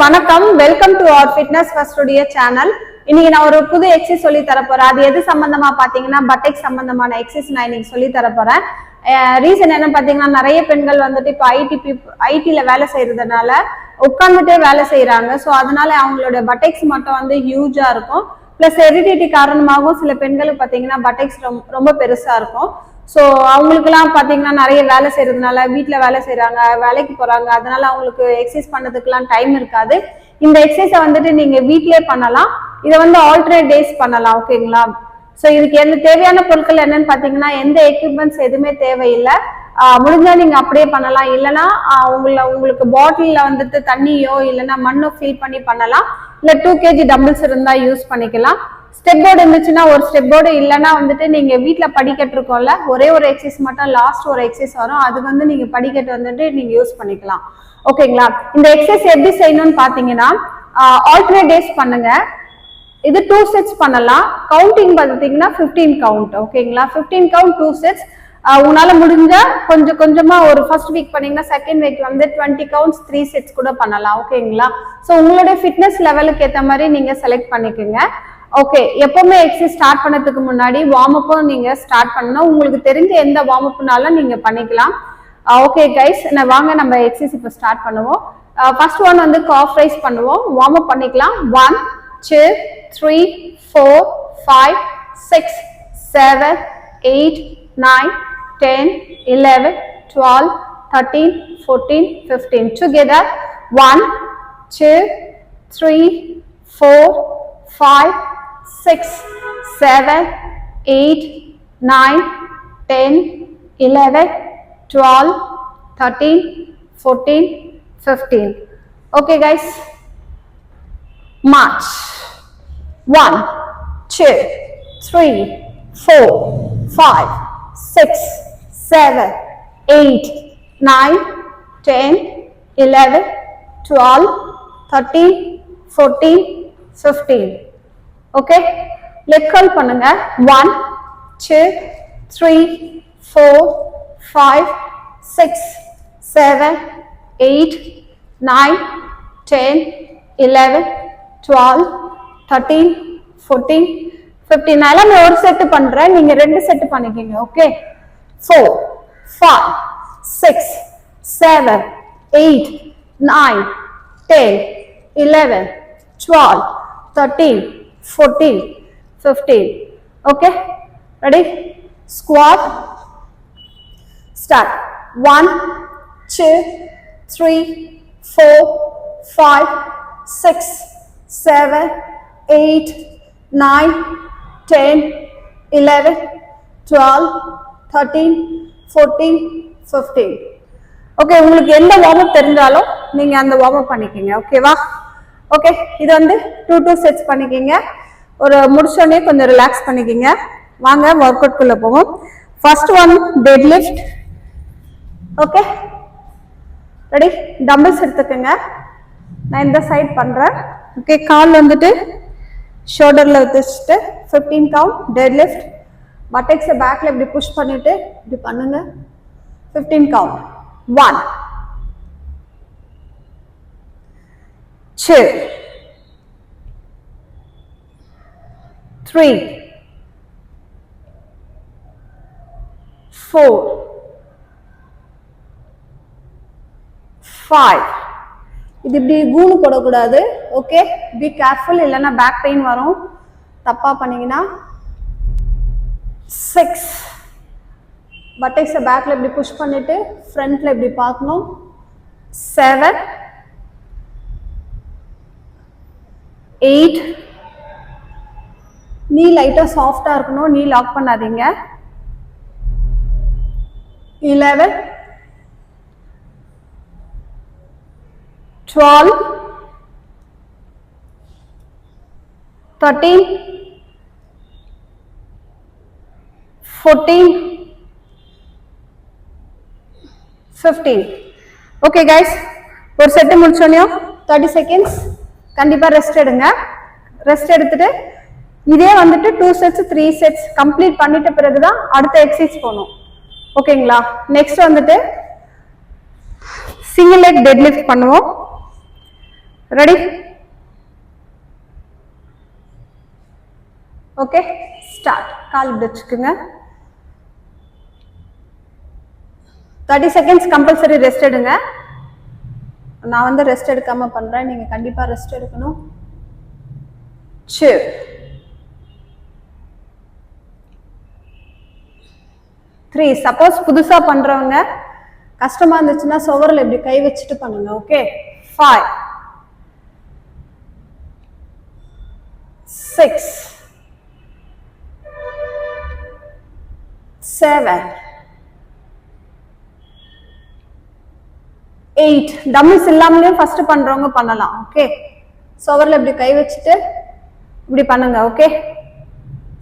வணக்கம். Welcome to our fitness first studio channel. இன்னைக்கு நான் ஒரு புது எக்ஸசைஸ் சொல்லி தர போறேன். அது எது சம்பந்தமா பாத்தீங்கன்னா பட்டெக்ஸ் சம்பந்தமான எக்ஸசைஸ் நான் இன்னைக்கு சொல்லி தர போறேன். ரீசன் என்ன பாத்தீங்கன்னா நிறைய பெண்கள் வந்துட்டு இப்போ ஐடில வேலை செய்யறதுனால உட்கார்ந்துட்டே வேலை செய்யறாங்க. ஸோ அதனால அவங்களோட பட்டெக்ஸ் மட்டும் வந்து ஹியூஜா இருக்கும். பிளஸ் ஹெரிடிட்டி காரணமாகவும் சில பெண்களுக்கு பாத்தீங்கன்னா பட்டெக்ஸ் ரொம்ப பெருசா இருக்கும். ஸோ அவங்களுக்குலாம் பார்த்தீங்கன்னா நிறைய வேலை செய்யறதுனால வீட்டில் வேலை செய்கிறாங்க, வேலைக்கு போகிறாங்க, அதனால அவங்களுக்கு எக்ஸசைஸ் பண்ணதுக்குலாம் டைம் இருக்காது. இந்த எக்ஸசைஸை வந்துட்டு நீங்கள் வீட்டிலே பண்ணலாம். இதை வந்து ஆல்டர்னேட் டேஸ் பண்ணலாம். ஓகேங்களா? ஸோ இதுக்கு எந்த தேவையான பொருட்கள் என்னன்னு பார்த்தீங்கன்னா எந்த எக்யூப்மெண்ட்ஸ் எதுவுமே தேவையில்லை. முடிஞ்சா நீங்கள் அப்படியே பண்ணலாம். இல்லைன்னா உங்களுக்கு பாட்டிலில் வந்துட்டு தண்ணியோ இல்லைன்னா மண்ணோ ஃபில் பண்ணி பண்ணலாம். இல்லை 2 kg டம்பிள்ஸ் இருந்தால் யூஸ் பண்ணிக்கலாம். ஸ்டெப் போர்டு இருந்துச்சுன்னா ஒரு ஸ்டெப் போர்டு, இல்லைன்னா வந்துட்டு நீங்க வீட்டுல படிக்கட்டு இருக்கோம்ல, ஒரே ஒரு எக்ஸசைஸ் மட்டும் லாஸ்ட் ஒரு எக்ஸசைஸ் வரும், அது வந்து நீங்க படிக்கட்டு வந்துட்டு நீங்க யூஸ் பண்ணிக்கலாம். ஓகேங்களா? இந்த எக்ஸசைஸ் எப்படி செய்யணும்னு பாத்தீங்கன்னா ஆல்டர்னேட் டேஸ் பண்ணுங்க. இது 2 sets பண்ணலாம். கவுண்டிங் பார்த்தீங்கன்னா 15 கவுண்ட். ஓகேங்களா? 15 கவுண்ட் 2 sets. உங்களால முடிஞ்ச கொஞ்சம் கொஞ்சமா ஒரு ஃபர்ஸ்ட் வீக் பண்ணீங்கன்னா செகண்ட் வீக் வந்து 20 கவுண்ட்ஸ் 3 sets கூட பண்ணலாம். ஓகேங்களா? ஸோ உங்களுடைய ஃபிட்னஸ் லெவலுக்கு ஏற்ற மாதிரி நீங்க செலக்ட் பண்ணிக்கோங்க. ஓகே, எப்பவுமே எக்ஸசைஸ் ஸ்டார்ட் பண்ணதுக்கு முன்னாடி வார்ம் அப்பும் நீங்க ஸ்டார்ட் பண்ணணும். உங்களுக்கு தெரிஞ்ச எந்த வார்ம் அப்னாலும் நீங்க பண்ணிக்கலாம். ஓகே கைஸ், வாங்க நம்ம எக்ஸசைஸ் இப்போ ஸ்டார்ட் பண்ணுவோம். ஃபர்ஸ்ட் ஒன் வந்து காஃப் ரைஸ் பண்ணுவோம். வார்ம் அப் பண்ணிக்கலாம். 1 2 3 4 5 6 7 8 9 10 11 12 13 14 15 together. 1 2 3 4 5 6 7 8 9 10 11 12 13 14 15. Okay guys, march. 1 2 3 4 5 6 7 8 9 10 11 12 13 14 15. Okay, leg curl பண்ணுங்க. 1 2 3 4 5 6 7 8 9 10 11 12 13 14 15. நான் எல்லாமே ஒரு செட் பண்றேன், நீங்க 2 set பண்ணிக்கீங்க. Okay, 4 5 6 7 8 9 10 11 12 13 14 15. Okay, ready? Squat. Start. 1 2 3 4 5 6 7 8 9 10 11 12 13 14 15. Okay, உங்களுக்கு எந்த வார்ம் அப் தெரிஞ்சாலும் நீங்க அந்த வார்ம் அப் பண்ணிக்கங்க. ஓகேவா? ஓகே, இது வந்து 2 sets பண்ணிக்கிங்க. ஒரு முடிச்சோடனே கொஞ்சம் ரிலாக்ஸ் பண்ணிக்கிங்க. வாங்க ஒர்க் அவுட் குள்ள போவோம். First one deadlift. Okay, ready? Dumbbells எடுத்துக்கோங்க. நான் இந்த சைட் பண்றேன். ஓகே, கால் வந்துட்டு ஷோல்டர்ல வச்சுட்டு 15 கவுண்ட் டெட் லிஃப்ட். பட்டெக்ஸை பேக்ல இப்படி புஷ் பண்ணிட்டு இப்படி பண்ணுங்க. 15 கவுண்ட். 1 2 3 4 5. இது இப்படி கூணு போடக்கூடாது. ஓகே, பி கேர்ஃபுல், இல்லைன்னா பேக் பெயின் வரும் தப்பா பண்ணீங்கன்னா. 6. பட்டெக்ஸை பேக்ல இப்படி புஷ் பண்ணிட்டு ஃப்ரண்ட்ல இப்படி பார்க்கணும். 7 8. நீ லைட்டா சாஃப்டா இருக்கணும், நீ லாக் பண்ணாதீங்க. 11 12 13 14 15. ஓகே கைஸ், ஒரு செட் முடிச்சோனே 30 செகண்ட்ஸ் கண்டிப்பா ரெஸ்ட் எடுங்க. ரெஸ்ட் எடுத்துட்டு இதே வந்துட்டு 2 sets 3 sets கம்ப்ளீட் பண்ணிட்ட பிறகுதான் அடுத்த எக்ஸசைஸ் போகணும். ஓகேங்களா? நெக்ஸ்ட் வந்துட்டு சிங்கிள் லெக் டெட் லிஃப்ட் பண்ணுவோம். Ready? Okay, start. கால் இப்படி வச்சுக்குங்க. 30 seconds கம்பல்சரி ரெஸ்ட் எடுங்க. நான் வந்து ரெஸ்ட் எடுக்காம பண்றேன், நீங்க கண்டிப்பா ரெஸ்ட் எடுக்கணும். Chill. 3. சப்போஸ் புதுசா பண்றவங்க கஷ்டமா இருந்துச்சுன்னா சுவர்ல இப்படி கை வச்சுட்டு பண்ணுங்க. ஓகே. 5 6 7 8. டம்மிஸ் இல்லாமலேயும் ஃபர்ஸ்ட் பண்றவங்க பண்ணலாம். ஓகே. சுவர்ல இப்படி கை வச்சுட்டு இப்படி பண்ணுங்க. ஓகே.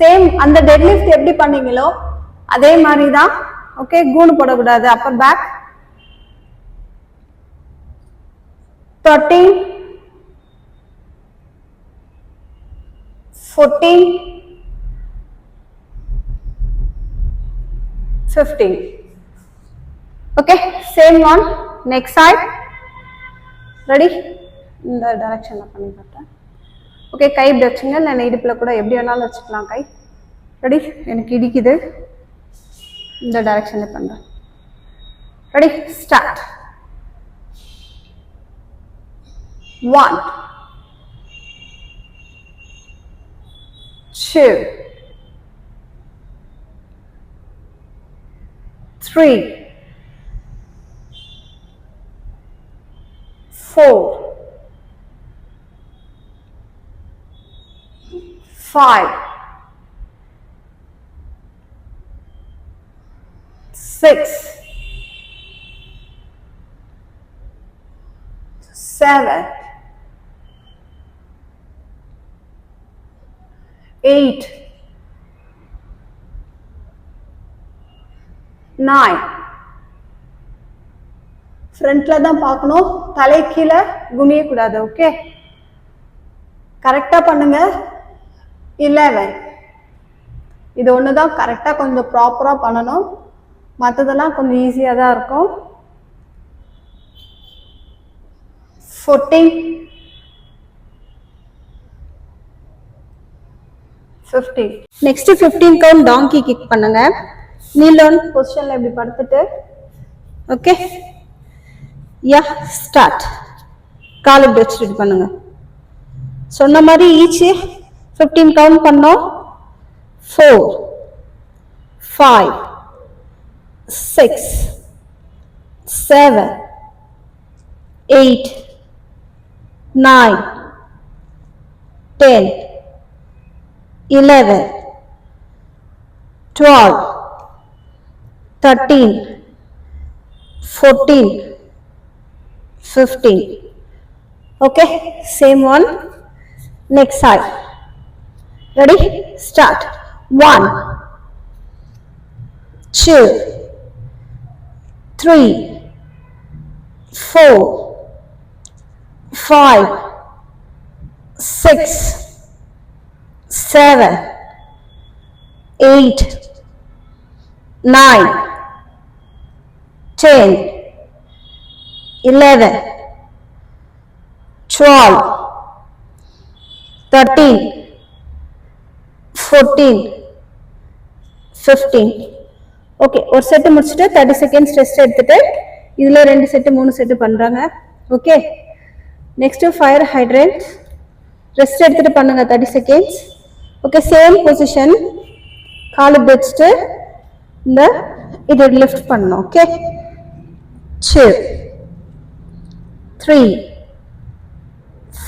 சேம் அந்த டெட் லிஃப்ட் எப்படி பண்ணீங்களோ அதே மாதிரி தான். ஓகே. கூணு போடக்கூடாது. Upper back. 13 14 15. Okay. Same one. Next side. Ready? இந்த டைரக்ஷன்ல பண்ணி காட்டுறேன். ஓகே. கை இப்படி வச்சுங்க, இல்லை இடுப்புல கூட எப்படி வேணாலும் வச்சுக்கலாம் கை. ரெடி? எனக்கு இடிக்குது, இந்த டைரக்ஷன்ல பண்றேன். ரெடி? ஸ்டார்ட். 1 2 3 4 5 6 7 8 9. ஃப்ரண்ட்ல தான் பார்க்கணும், தலை கீழே குனிய கூடாது. ஓகே. கரெக்டா பண்ணுங்க. 11. இது ஒண்ணுதான் கரெக்டா கொஞ்சம் ப்ராப்பரா பண்ணணும், மற்றதெல்லாம் கொஞ்சம் ஈஸியா தான் இருக்கும். 14 15. நெக்ஸ்ட் 15 கவுண்ட் டாங்கி கிக் பண்ணுங்க. kneel down பொசிஷன்ல இப்படி படுத்துட்டு. ஓகே. யா ஸ்டார்ட். கால் இப்படி வச்சுட்டு பண்ணுங்க. சொன்ன மாதிரி ஈச் 15 கவுண்ட் பண்ணோம். 4 5 6 7 8 9 10 11 12 13 14 15. Okay, same one. Next side. Ready? Start. 1 2 3 4 5 6 7 8 9 10 11 12 13 14 15. Okay. ஒரு செட் முடிச்சிட்டு 30 செகண்ட்ஸ் ரெஸ்ட் எடுத்துட்டு இதுல 2 செட் 3 செட் பண்றாங்க. Okay. Next fire hydrant. Rest எடுத்துட்டு பண்ணுங்க 30 செகண்ட்ஸ். ஓகே. Same position. கால் வச்சுட்டு இந்த இதை லிஃப்ட் பண்ணணும். Okay. 2 3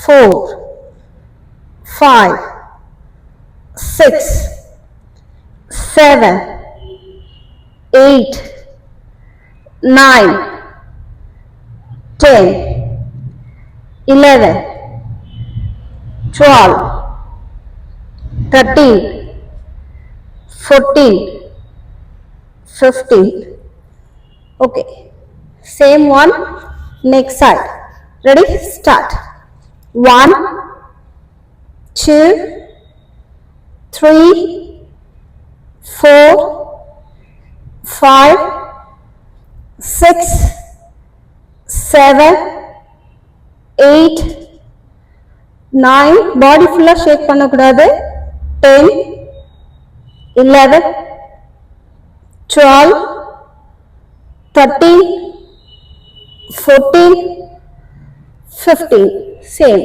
4 5 6 7 8 9 10 11 12 13 14 15. Okay. Same one. Next side. Ready? Start. 1 2 3 4 5 6 7 8 9, பாடி ஃபுல்லா ஷேக் பண்ணக்கூடாது. 10, 11, 12, 13, 14, 15. சேம்.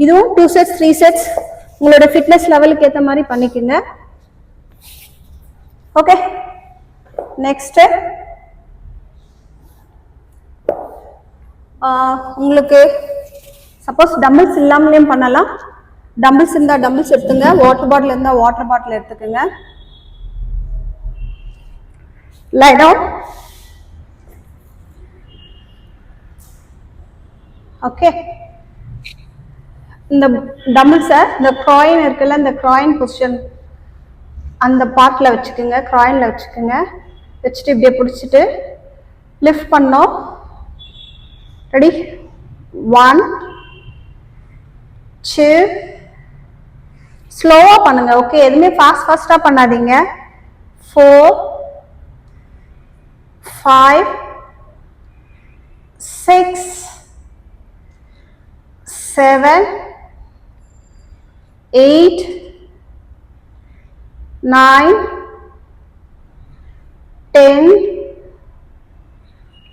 இதுவும் 2 sets 3 sets உங்களோட ஃபிட்னஸ் லெவலுக்கு ஏற்ற மாதிரி பண்ணிக்கோங்க. ஓகே, நெக்ஸ்ட் உங்களுக்கு சப்போஸ் டம்பிள்ஸ் இல்லாமலேயும் பண்ணலாம். டம்பிள்ஸ் இருந்தால் டம்பிள்ஸ் எடுத்துங்க, வாட்டர் பாட்டில் இருந்தால் வாட்டர் பாட்டில் எடுத்துக்கோங்க. lie down. ஓகே, இந்த டம்பிள்ஸை இந்த க்ராயின் இருக்குல்ல, இந்த க்ராயின் பொசிஷன் அந்த பார்ட்டில் வச்சுக்கோங்க, க்ராயினில் வச்சுக்கோங்க. வச்சுட்டு இப்படியே பிடிச்சிட்டு லிஃப்ட் பண்ணோம். ரெடி? 1, 2, ஸ்லோவாக பண்ணுங்க. ஓகே, எதுவுமே ஃபாஸ்ட்டாக பண்ணாதீங்க. 4, 5, 6, 7, 8, 9, 10,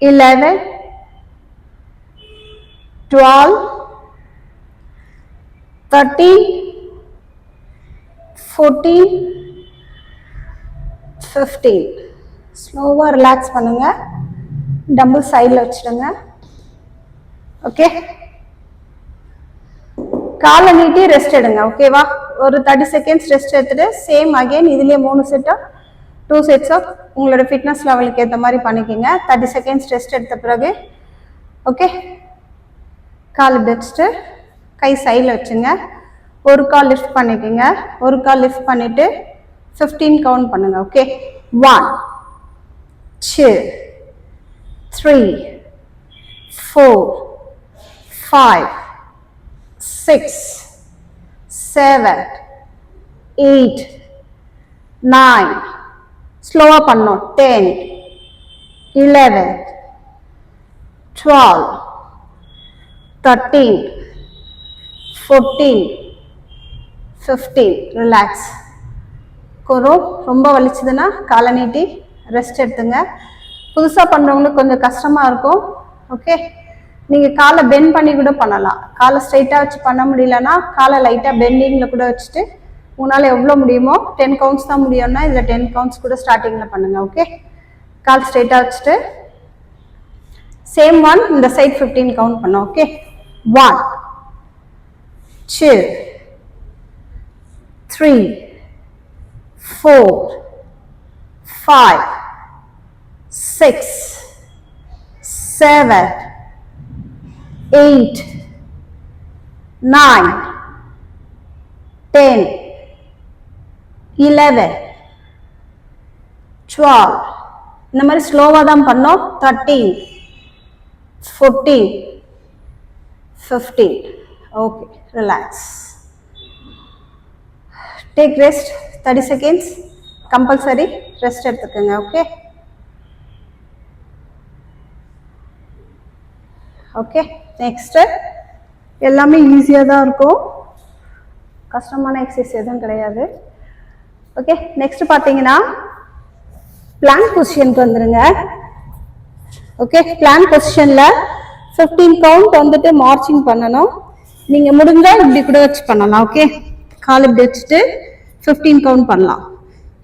11, 12, 13, 14, 15. ஸ்லோவாக ரிலாக்ஸ் பண்ணுங்க. டம்பிள் சைடில் வச்சுடுங்க. ஓகே, காலை நீட்டி ரெஸ்ட் எடுங்க. ஓகேவா? ஒரு 30 செகண்ட்ஸ் ரெஸ்ட் எடுத்துட்டு சேம் அகைன் இதுலேயே 3 செட்டோ 2 செட்ஸோ உங்களோட ஃபிட்னஸ் லெவலுக்கு ஏற்ற மாதிரி பண்ணிக்கோங்க. 30 செகண்ட்ஸ் ரெஸ்ட் எடுத்த பிறகு ஓகே, கால் இப்படி வச்சுட்டு கை சைடில் வச்சுங்க. ஒரு கால் லிஃப்ட் பண்ணிக்கோங்க. ஒரு கால் லிஃப்ட் பண்ணிவிட்டு 15 கவுண்ட் பண்ணுங்க. ஓகே, 1, 2, 3, 4, 5, 6, 7, 8, 9, ஸ்லோவாக பண்ணோம். 10, 11, 12, 13, 14, 15. ரிலாக்ஸ். ரொம்ப வலிச்சதுன்னா காலை நீட்டி ரெஸ்ட் எடுத்துங்க. புதுசாக பண்ணுறவங்களுக்கு கொஞ்சம் கஷ்டமாக இருக்கும். ஓகே, நீங்கள் காலை பெண்ட் பண்ணி கூட பண்ணலாம். காலை ஸ்ட்ரைட்டாக வச்சு பண்ண முடியலன்னா காலை லைட்டாக பெண்டிங்கில் கூட வச்சுட்டு உங்களால் எவ்வளோ முடியுமோ 10 கவுண்ட்ஸ் தான் முடியும்னா இதில் 10 கவுண்ட்ஸ் கூட ஸ்டார்டிங்கில் பண்ணுங்கள். ஓகே, கால் ஸ்ட்ரைட்டாக வச்சுட்டு சேம் ஒன் இந்த சைட் 15 கவுண்ட் பண்ணோம். ஓகே, 1, 2, 3, 4, 5, 6, 7, 8, 9, 10, 11, 12. இந்த மாதிரி ஸ்லோவாக தான் பண்ணோம். 13, 14, 15. Okay, relax. Take rest 30 seconds. Compulsory rest எடுத்துக்கோங்க. ஓகே, ஓகே, நெக்ஸ்ட்டு எல்லாமே ஈஸியாக தான் இருக்கும். கஷ்டமான எக்ஸசைஸ் எதுவும் கிடையாது. ஓகே, நெக்ஸ்ட் பார்த்தீங்கன்னா பிளாங்க் பொசிஷனுக்கு வந்துடுங்க. ஓகே, பிளாங்க் பொசிஷனில் 15 கவுண்ட் வந்துட்டு மார்ச்சிங் பண்ணணும். நீங்கள் முடிஞ்சால் இப்படி கூட வச்சு பண்ணலாம். ஓகே, கால் இப்படி வச்சுட்டு 15 கவுண்ட் பண்ணலாம்.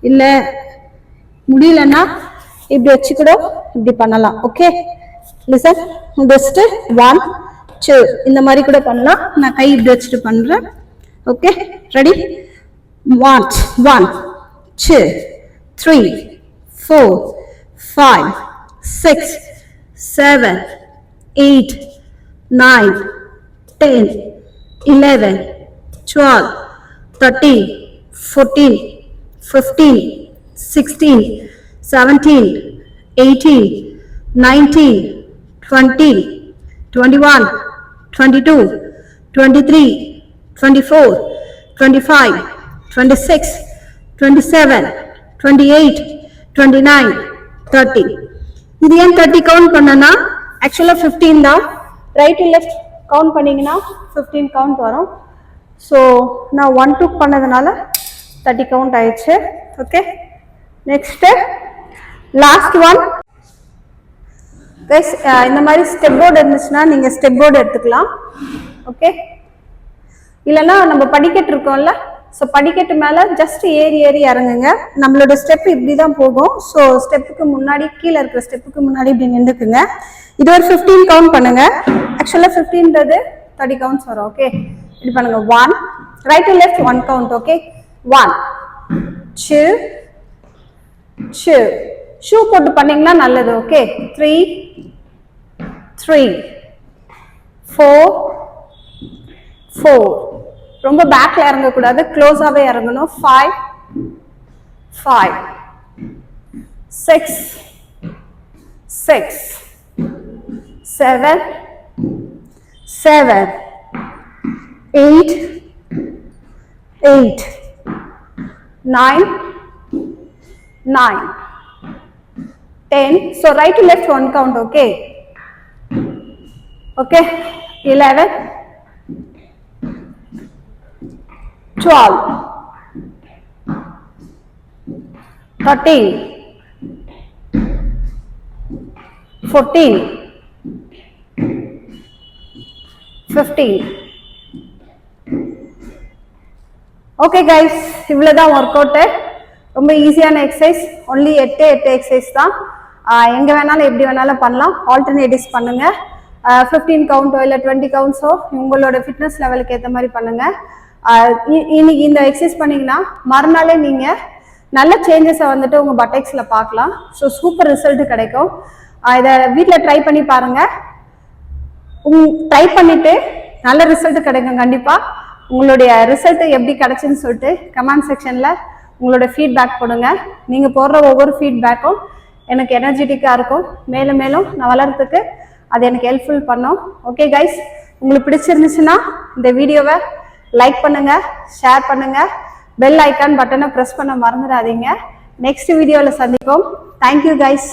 இல்லை முடியலன்னா இப்படி வச்சு கூட இப்படி பண்ணலாம். Okay, listen. பெஸ்ட்டு 1, 2 இந்த மாதிரி கூட பண்ணலாம். நான் கை இப்படி வச்சுட்டு பண்ணுறேன். Okay, ready? 1, 2, 3, 4, 5, 6, 7, 8, 9, 10, 11, 12, 13, 14, 15, 16, 17, 18, 19, 20, 21, 22, 23, 24, 25, 26, 27, 28, 29, 30. இது ஏன் 30 கவுண்ட் பண்ணனா ஆக்சுவலாக 15 தான். ரைட் டு லெஃப்ட் கவுண்ட் பண்ணிங்கன்னா 15 கவுண்ட் வரும். ஸோ நான் 1 2 பண்ணதுனால 30 கவுண்ட் ஆயிடுச்சு. Okay, next last one guys. இந்த மாதிரி ஸ்டெப் போர்டு இருந்துச்சுன்னா நீங்கள் ஸ்டெப் போர்டு எடுத்துக்கலாம். ஓகே, இல்லைன்னா நம்ம படிக்கட்டு இருக்கோம்ல, ஸோ படிக்கட்டு மேலே ஜஸ்ட் ஏறி ஏறி இறங்குங்க. நம்மளோட ஸ்டெப் இப்படி தான் போகும். ஸோ ஸ்டெப்புக்கு முன்னாடி, கீழே இருக்கிற ஸ்டெப்புக்கு முன்னாடி இப்படி நின்றுக்குங்க. இது ஒரு 15 கவுண்ட் பண்ணுங்க. ஆக்சுவலாக 15ன்றது 30 கவுண்ட்ஸ் வரும். ஓகே, இப்படி பண்ணுங்க. 1 right to left 1 count. Okay, 1 2 2 shoe போட்டு பண்ணீங்கன்னா நல்லது. ஓகே, 3 3 4 4 ரொம்ப பேக்ல இறங்கக்கூடாது, க்ளோஸாகவே இறங்கணும். 5 5 6 6 7 7 8 8 9 9 10. So right to left 1 count. Okay, okay, 11 12 13 14 15. Okay guys, இவ்வளோதான் ஒர்க் அவுட்டு. ரொம்ப ஈஸியான எக்ஸசைஸ். ஒன்லி 8 எக்ஸசைஸ் தான். எங்கே வேணாலும் எப்படி வேணாலும் பண்ணலாம். ஆல்டர்னேட்டிவ்ஸ் பண்ணுங்க. 15 கவுண்டோ இல்லை 20 கவுண்ட்ஸோ உங்களோட ஃபிட்னஸ் லெவலுக்கு ஏற்ற மாதிரி பண்ணுங்க. இன்னைக்கு இந்த எக்ஸசைஸ் பண்ணிங்கன்னா மறுநாளே நீங்கள் நல்ல சேஞ்சஸை வந்துட்டு உங்கள் பட்டெக்ஸில் பார்க்கலாம். ஸோ சூப்பர் ரிசல்ட் கிடைக்கும். இதை வீட்டில் ட்ரை பண்ணி பாருங்கள். ட்ரை பண்ணிவிட்டு நல்ல ரிசல்ட் கிடைக்கும் கண்டிப்பாக. உங்களுடைய ரிசல்ட் எப்படி கிடைச்சுன்னு சொல்லிட்டு கமெண்ட் செக்ஷனில் உங்களோட ஃபீட்பேக் போடுங்க. நீங்கள் போடுற ஒவ்வொரு ஃபீட்பேக்கும் எனக்கு எனர்ஜெட்டிக்காக இருக்கும். மேலும் மேலும் நான் வளர்றதுக்கு அது எனக்கு ஹெல்ப்ஃபுல் பண்ணும். ஓகே கைஸ், உங்களுக்கு பிடிச்சிருந்துச்சுன்னா இந்த வீடியோவை லைக் பண்ணுங்க, ஷேர் பண்ணுங்க, பெல் ஐக்கான் பட்டனை ப்ரெஸ் பண்ண மறந்துடாதீங்க. நெக்ஸ்ட் வீடியோவில் சந்திப்போம். Thank you guys.